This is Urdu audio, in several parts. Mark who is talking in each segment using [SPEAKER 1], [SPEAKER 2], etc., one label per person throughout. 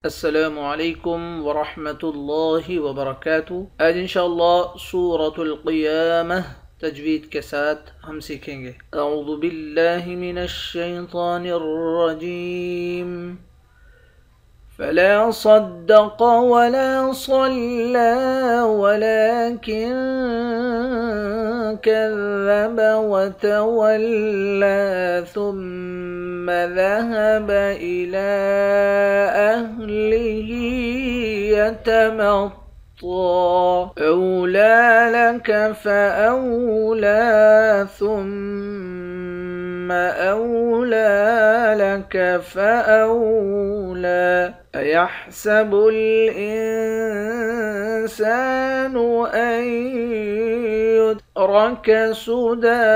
[SPEAKER 1] السلام علیکم ورحمۃ اللہ وبرکاتہ۔ آج انشاءاللہ سورۃ القیامہ تجوید کے ساتھ ہم سیکھیں گے۔ اعوذ باللہ من الشیطان الرجیم۔ فلا صدق ولا صلى ولكن كذب وتولى ثم ذهب إلى أهله يتمطى أولى لك فأولى ثم أولى لك فأولى أيحسب الإنسان أن يترك سدى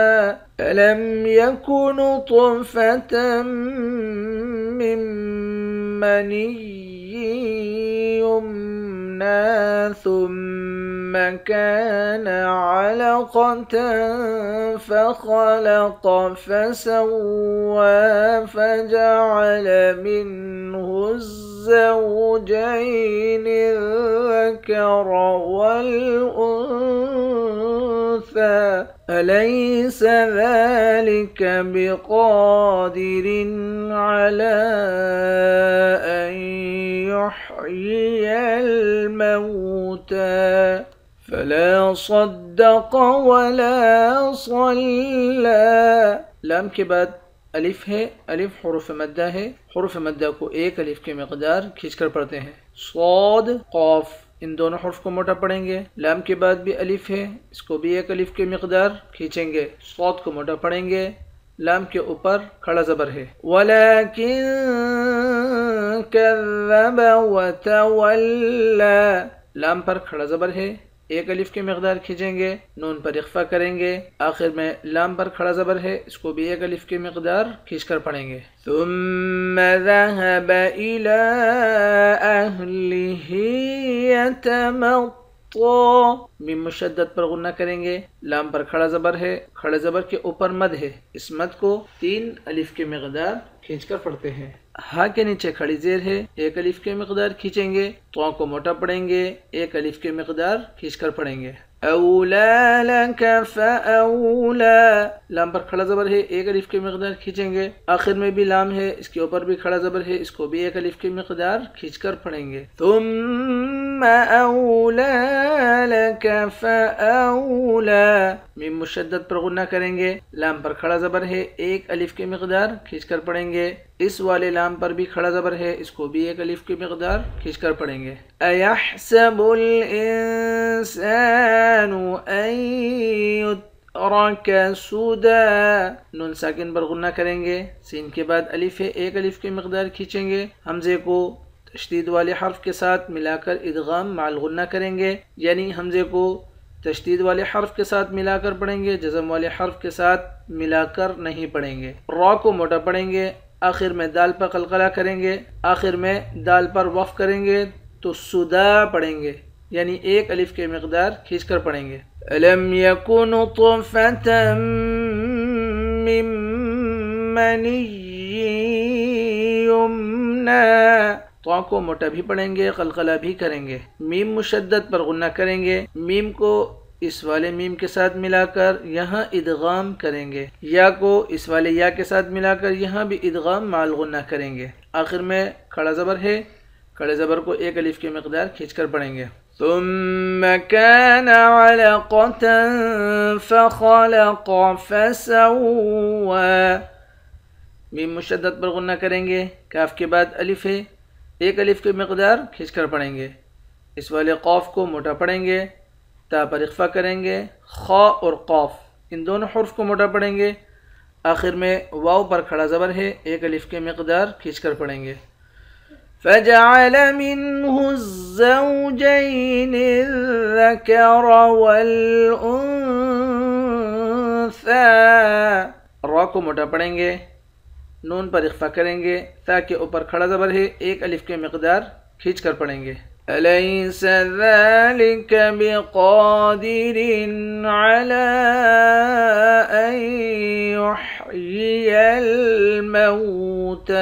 [SPEAKER 1] ألم يكن طفة من مني يمنى ثم كان علقة فخلق فسوى فجعل منه الزوجين الذكر والأنثى أليس ذلك بقادر على أن يحيي الموتى فلا صدق ولا صلى۔ لام کے بعد الف ہے، الف حروف مدہ ہے، حروف مدہ کو ایک الف کے مقدار کھینچ کر پڑھتے ہیں۔ صاد، قاف، ان دونوں حرف کو موٹا پڑھیں گے۔ لام کے بعد بھی الف ہے، اس کو بھی ایک الف کے مقدار کھینچیں گے۔ صاد کو موٹا پڑھیں گے، لام کے اوپر کھڑا زبر ہے۔ وَلَكِن كَذَّبَ وَتَوَلَّى، لام پر کھڑا زبر ہے، ایک الف کی مقدار کھینچیں گے، نون پر اخفا کریں گے، آخر میں لام پر کھڑا زبر ہے، اس کو بھی ایک الف کی مقدار کھینچ کر پڑھیں گے۔ ثم ذهب إلى أهله يتمطى، میم مشدد پر غنہ کریں گے، لام پر کھڑا زبر ہے، کھڑے زبر کے اوپر مد ہے، اس مد کو تین الف کی مقدار کھینچ کر پڑھتے ہیں۔ ہاں کے نیچے کھڑی زیر ہے، ایک الف کی مقدار کھینچیں گے، تو کو موٹا پڑھیں گے، ایک الف کی مقدار کھینچ کر پڑھیں گے۔ اولا لک فاولا، لام پر کھڑا زبر ہے، ایک الف کی مقدار کھینچیں گے، آخر میں بھی لام ہے، اس کے اوپر بھی کھڑا زبر ہے، اس کو بھی ایک الف کی مقدار کھینچ کر پڑھیں گے۔ ثم اولا لک فاولا، میم مشدد پر غنہ کریں گے، لام پر کھڑا زبر ہے، ایک الف کی مقدار کھینچ کر پڑھیں گے، اس والے لام پر بھی کھڑا زبر ہے، اس کو بھی ایک الف کی مقدار کھینچ کر پڑھیں گے۔ ایحسب الانسان ان یترک سدى، نون ساکن پر غنہ کریں گے، سین کے بعد الف ہے، ایک الف کی مقدار کھینچیں گے، حمزے کو تشدید والے حرف کے ساتھ ملا کر ادغام مع الغنہ کریں گے، یعنی حمزے کو تشدید والے حرف کے ساتھ ملا کر پڑھیں گے، جزم والے حرف کے ساتھ ملا کر نہیں پڑھیں گے۔ را کو موٹا پڑھیں گے، آخر میں دال پر قلقلہ کریں گے، آخر میں دال پر وقف کریں گے تو سدا پڑھیں گے، یعنی ایک الف کے مقدار کھینچ کر پڑھیں گے۔ الم یکن طفة من منی یمنی، تو کو موٹا بھی پڑھیں گے، قلقلہ بھی کریں گے۔ میم مشدد پر غنہ کریں گے، میم کو اس والے میم کے ساتھ ملا کر یہاں ادغام کریں گے، یا کو اس والے یا کے ساتھ ملا کر یہاں بھی ادغام مع الغنہ کریں گے، آخر میں کھڑا زبر ہے، کھڑے زبر کو ایک الف کی مقدار کھینچ کر پڑھیں گے۔ ثم كان علقة فخلق فسوى، میم مشدد پر غنہ کریں گے، کاف کے بعد الف ہے، ایک الف کی مقدار کھینچ کر پڑھیں گے، اس والے قاف کو موٹا پڑھیں گے، تا پر اخفا کریں گے، خا اور قاف ان دونوں حرف کو موٹا پڑھیں گے، آخر میں واو پر کھڑا زبر ہے، ایک الف کی مقدار کھینچ کر پڑھیں گے۔ فجعل منه الزوجين الذكر والأنثى، را کو موٹا پڑھیں گے، نون پر اخفا کریں گے، تا کے اوپر کھڑا زبر ہے، ایک الف کی مقدار کھینچ کر پڑھیں گے۔ أليس ذلك بقادر على أن يحيي الموتى،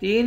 [SPEAKER 1] 3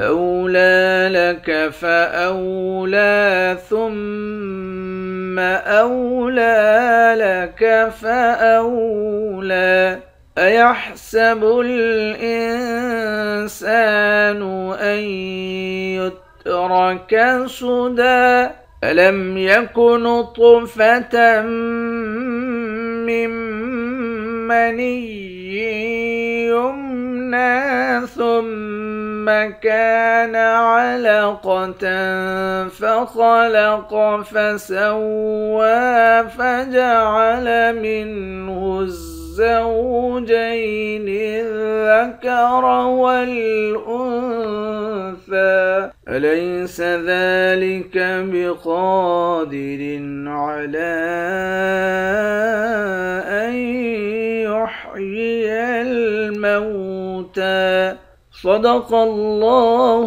[SPEAKER 1] أولى لك فأولى ثم أولى لك فأولى أيحسب الإنسان أن يترك سدى ألم يكن نطفة من مني يمنى ثم كان علقة فخلق فسوى فجعل منه الزوجين الذكر والأنثى أليس ذلك بقادر على أن يحيي الموتى صدق الله